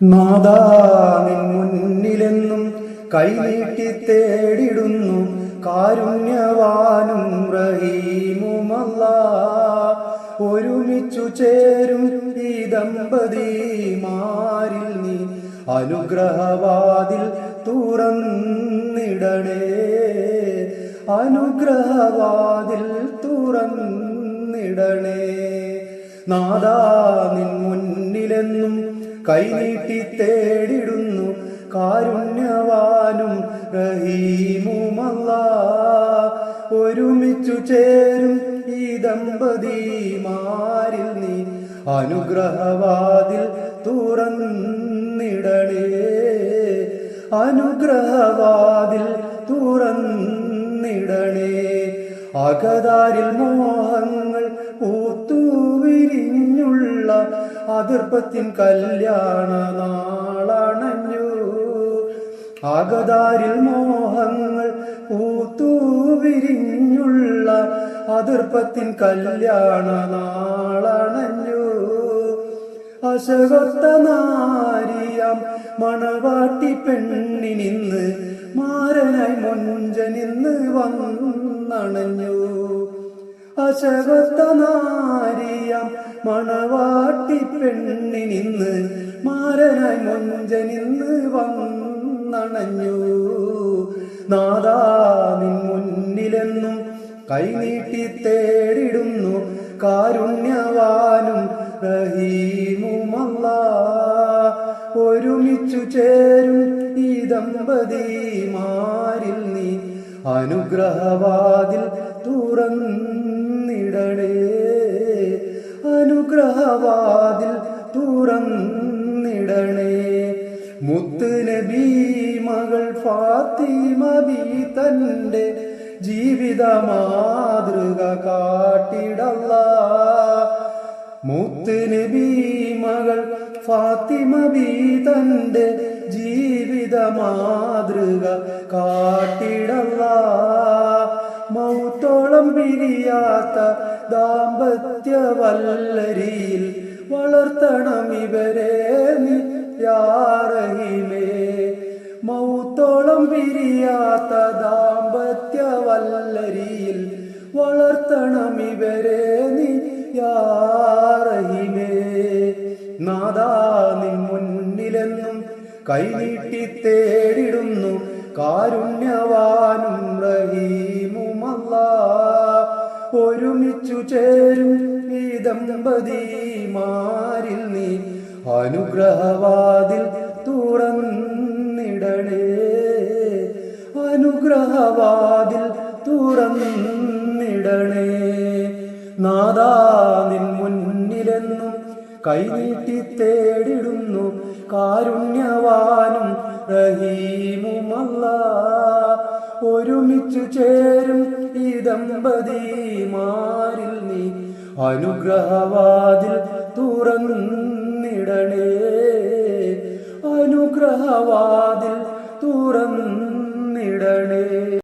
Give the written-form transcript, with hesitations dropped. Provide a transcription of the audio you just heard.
നാദാ നിൻ മുന്നിലെന്നും കൈനീട്ടി തേടിടുന്നു കാരുണ്യവാനും റഹീമുമല്ലാഹ്. ഒരുമിച്ചു ചേരും ഈ ദമ്പതിമാരിൽ നീ അനുഗ്രഹവാതിൽ തുറന്നിടണേ, അനുഗ്രഹവാതിൽ തുറന്നിടണേ. നാദാ നിൻ മുന്നിലെന്നും കൈനീട്ടി തേടിടുന്നു കാരുണ്യവാനും റഹീമുമല്ലാഹ്. ഒരുമിച്ചു ചേരും ഈ ദമ്പതിമാരിൽ നീ അനുഗ്രഹവാതിൽ തുറന്നിടണേ, അനുഗ്രഹവാതിൽ തുറന്നിടണേ. അകതാരിൽ മോഹങ്ങൾ പൂത്തുവിരിഞ്ഞുള്ള അതിർപ്പത്തിൻ കല്യാണ നാളണഞ്ഞു. അകതാരിൽ മോഹങ്ങൾ പൂത്തുവിരിഞ്ഞുള്ള അതിർപ്പത്തിൻ കല്യാണ നാളണഞ്ഞു. അശകൊത്ത നാരിയാം മണവാട്ടി പെണ്ണിനിന്ന് മാരനായി മൊഞ്ചനിന്ന് വന്നണഞ്ഞു. അശകൊത്ത നാരിയാം മണവാട്ടി പെണ്ണിനിന്ന് മാരനായി മൊഞ്ചനിന്ന് വന്നണഞ്ഞു. നാദാ നിൻ മുന്നിലെന്നും കൈനീട്ടി തേടിടുന്നു കാരുണ്യവാനും റഹീമുമല്ലാഹ്. ഒരുമിച്ചു ചേരും ഈ ദമ്പതിമാരിൽ നീ അനുഗ്രഹവാതിൽ തുറന്നിടണേ, അനുഗ്രഹവാതിൽ തുറന്നിടണേ. മുത്ത് നബി മകൾ ഫാത്തിമ ബി തന്റെ ജീവിത മാതൃക കാട്ടിടല്ലാഹ്. മുത്ത് നബി മകൾ ഫാത്തിമ ബി തന്റെ ജീവിത മാതൃക കാട്ടിടല്ലാഹ്. മൗത്തോളം പിരിയാത്ത ദാമ്പത്യ വല്ലരിയിൽ വളർത്തണം ഇവരെ നീ യാ റഹീമേ. മൗത്തോളം പിരിയാത്ത ദാമ്പത്യ വല്ലരിയിൽ വളർത്തണം ഇവരെ നീ യാ റഹീമേ. നാദാ നിൻ മുന്നിലെന്നും കൈനീട്ടി തേടിടുന്നു കാരുണ്യവാനും റഹീമുമല്ലാഹ്. ഒരുമിച്ചു ചേരും ഈ ദമ്പതിമാരിൽ നീ അനുഗ്രഹവാതിൽ തുറന്നിടണേ, അനുഗ്രഹവാതിൽ തുറന്നിടണേ. നാദാ നിൻ മുന്നിലെന്നും കൈനീട്ടി തേടിടുന്നു കാരുണ്യവാനും റഹീമുമല്ലാഹ്. ഒരുമിച്ചു ചേരും ഈ ദമ്പതിമാരിൽ നീ അനുഗ്രഹവാതിൽ തുറന്നിടണേ, അനുഗ്രഹവാതിൽ തുറന്നിടണേ.